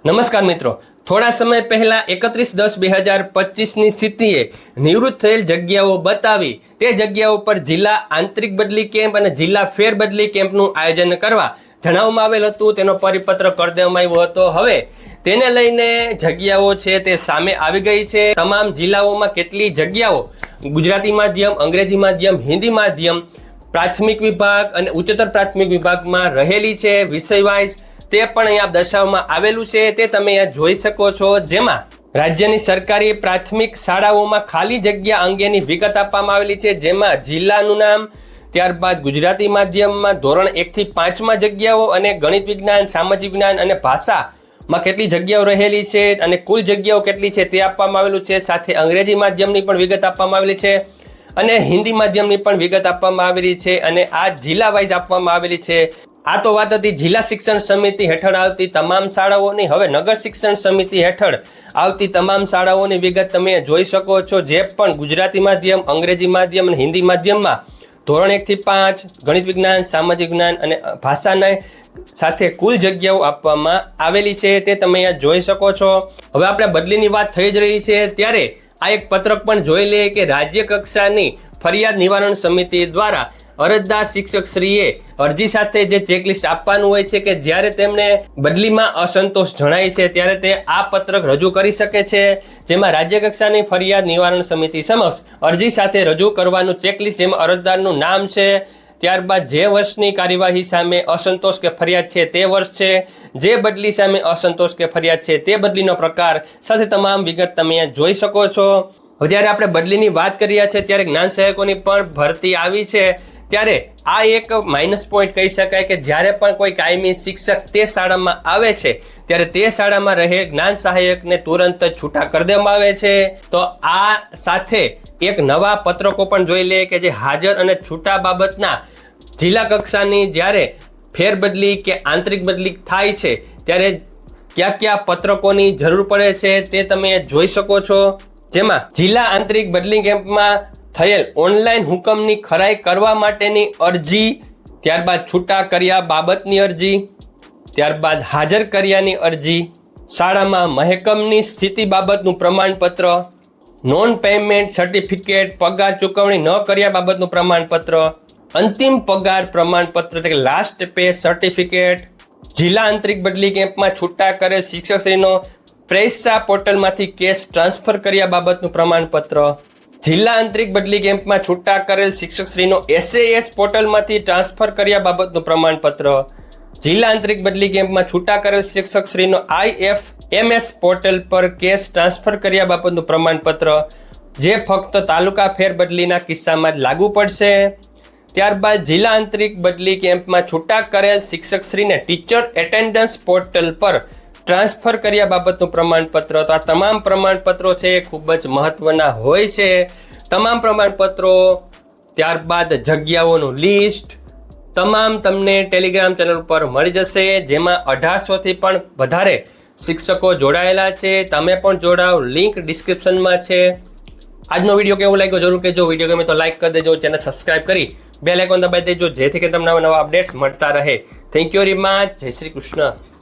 નમસ્કાર મિત્રો, થોડા સમય પહેલા 31/10/2025ની સ્થિતિએ નિવૃત્ત થયેલ જગ્યાઓ બતાવી તે જગ્યાઓ પર જિલ્લા આંતરિક બદલી કેમ્પ અને જિલ્લા ફેરબદલી કેમ્પનું આયોજન કરવા જણાવવામાં આવેલ હતું. તેનો પરિપત્ર કરી દેવામાં આવ્યો હતો. હવે તેને લઈને જગ્યાઓ છે તે સામે આવી ગઈ છે. તમામ જિલ્લાઓમાં કેટલી જગ્યાઓ ગુજરાતી માધ્યમ, અંગ્રેજી માધ્યમ, હિન્દી માધ્યમ, પ્રાથમિક વિભાગ અને ઉચ્ચતર પ્રાથમિક વિભાગમાં રહેલી છે વિષય વાઇઝ, તે પણ અહીંયા દર્શાવવામાં આવેલું છે. તે તમે અહીંયા જોઈ શકો છો, જેમાં રાજ્યની સરકારી પ્રાથમિક શાળાઓમાં ખાલી જગ્યા અંગેની વિગત આપવામાં આવેલી છે, જેમાં જિલ્લાનું નામ, ત્યારબાદ ગુજરાતી માધ્યમમાં ધોરણ 1 થી 5માં જગ્યાઓ અને ગણિત વિજ્ઞાન, સામાજિક વિજ્ઞાન અને ભાષામાં કેટલી જગ્યાઓ રહેલી છે અને કુલ જગ્યાઓ કેટલી છે તે આપવામાં આવેલું છે. સાથે અંગ્રેજી માધ્યમની પણ વિગત આપવામાં આવેલી છે અને હિન્દી માધ્યમની પણ વિગત આપવામાં આવેલી છે અને આ જિલ્લા વાઇઝ આપવામાં આવેલી છે. આ તો વાત હતી જિલ્લા શિક્ષણ સમિતિ હેઠળ આવતી તમામ શાળાઓની. હવે નગર શિક્ષણ સમિતિ હેઠળ આવતી તમામ શાળાઓની વિગત તમે જોઈ શકો છો, જે પણ ગુજરાતી માધ્યમ, અંગ્રેજી માધ્યમ અને હિન્દી માધ્યમમાં ધોરણ 1 થી 5 ગણિત વિજ્ઞાન, સામાજિક વિજ્ઞાન અને ભાષાના સાથે કુલ જગ્યાઓ આપવામાં આવેલી છે, તે તમે અહીંયા જોઈ શકો છો. હવે આપણે બદલીની વાત થઈ જ રહી છે ત્યારે આ એક પત્રક પણ જોઈ લઈએ કે રાજ્ય કક્ષાની ફરિયાદ નિવારણ સમિતિ દ્વારા અરજદાર શિક્ષકશ્રીએ અરજી સાથે જે ચેકલિસ્ટ આપવાનું હોય છે કે જ્યારે તેમને બદલીમાં અસંતોષ જણાય છે ત્યારે તે આ પત્રક રજૂ કરી શકે છે, જેમાં રાજ્ય કક્ષાની ફરિયાદ નિવારણ સમિતિ સમક્ષ અરજી સાથે રજૂ કરવાનું ચેકલિસ્ટ, જેમાં અરજદારનું નામ છે, ત્યારબાદ જે વર્ષની કાર્યવાહી સામે અસંતોષ કે ફરિયાદ છે તે વર્ષ છે, જે બદલી સામે અસંતોષ કે ફરિયાદ છે તે બદલીનો પ્રકાર સાથે તમામ વિગત તમે જોઈ શકો છો. હવે જ્યારે આપણે બદલીની વાત કરી રહ્યા છે ત્યારે જ્ઞાન સહાયકોની પણ ભરતી આવી છે, ત્યારે આ એક માઇનસ પોઈન્ટ કહી શકાય કે જ્યારે પણ કોઈ કાયમી શિક્ષક તે શાળામાં આવે છે ત્યારે તે શાળામાં રહે જ્ઞાન સહાયકને તુરંત જ છૂટા કરી દેવામાં આવે છે. તો આ સાથે એક નવા પત્રકો પણ જોઈ લે કે જે હાજર અને છૂટા બાબતના જિલ્લા કક્ષાની જ્યારે ફેરબદલી કે આંતરિક બદલી થાય છે ત્યારે કયા કયા પત્રકોની જરૂર પડે છે તે તમે જોઈ શકો છો, જેમાં જિલ્લા આંતરિક બદલી કેમ્પમાં થયેલ ઓનલાઈન હુકમની ખરાઈ કરવા માટેની અરજી, ત્યારબાદ છૂટા કર્યા બાબતની અરજી, ત્યારબાદ હાજર કર્યાની અરજી, શાળામાં મહેકમની સ્થિતિ બાબતનું પ્રમાણપત્ર, નોન પેમેન્ટ સર્ટિફિકેટ, પગાર ચૂકવણી ન કર્યા બાબતનું પ્રમાણપત્ર, અંતિમ પગાર પ્રમાણપત્ર એટલે કે લાસ્ટ પે સર્ટિફિકેટ, જિલ્લા આંતરિક બદલી કેમ્પમાં છૂટા કરેલ શિક્ષકશ્રીનો પ્રેસા પોર્ટલમાંથી કેસ ટ્રાન્સફર કર્યા બાબતનું પ્રમાણપત્ર, જિલ્લા આંતરિક બદલી કેમ્પમાં છૂટા કરેલ શિક્ષકશ્રીનો SAS પોર્ટલમાંથી ટ્રાન્સફર કર્યા બાબતનું પ્રમાણપત્ર, જિલ્લા આંતરિક બદલી કેમ્પમાં છૂટા કરેલ શિક્ષકશ્રીનો IFMS પોર્ટલ પર કેસ ટ્રાન્સફર કર્યા બાબતનું પ્રમાણપત્ર, જે ફક્ત તાલુકા ફેરબદલીના કિસ્સામાં જ લાગુ પડશે. ત્યારબાદ જિલ્લા આંતરિક બદલી કેમ્પમાં છૂટા કરેલ શિક્ષકશ્રીને ટીચર એટેન્ડન્સ પોર્ટલ પર ટ્રાન્સફર કર્યા બાબતનું પ્રમાણપત્ર. તો આ તમામ પ્રમાણપત્રો છે ખૂબ જ મહત્વના હોય છે. તમામ પ્રમાણપત્રો, ત્યારબાદ જગ્યાઓનું લિસ્ટ, તમામ તમને ટેલિગ્રામ ચેનલ પર મળી જશે, જેમાં 1800 થી પણ વધારે શિક્ષકો જોડાયેલા છે. તમે પણ જોડાઓ, લિંક ડિસ્ક્રિપ્શનમાં છે. આજનો વિડીયો કેવો લાગ્યો જરૂર કહેજો. વિડીયો ગમે તો લાઈક કરી દેજો, ચેનલ સબસ્ક્રાઈબ કરી બેલ આઇકોન દબાવી દેજો, જેથી કે તમને નવા અપડેટ્સ મળતા રહે. Thank you very much. જય શ્રી કૃષ્ણ.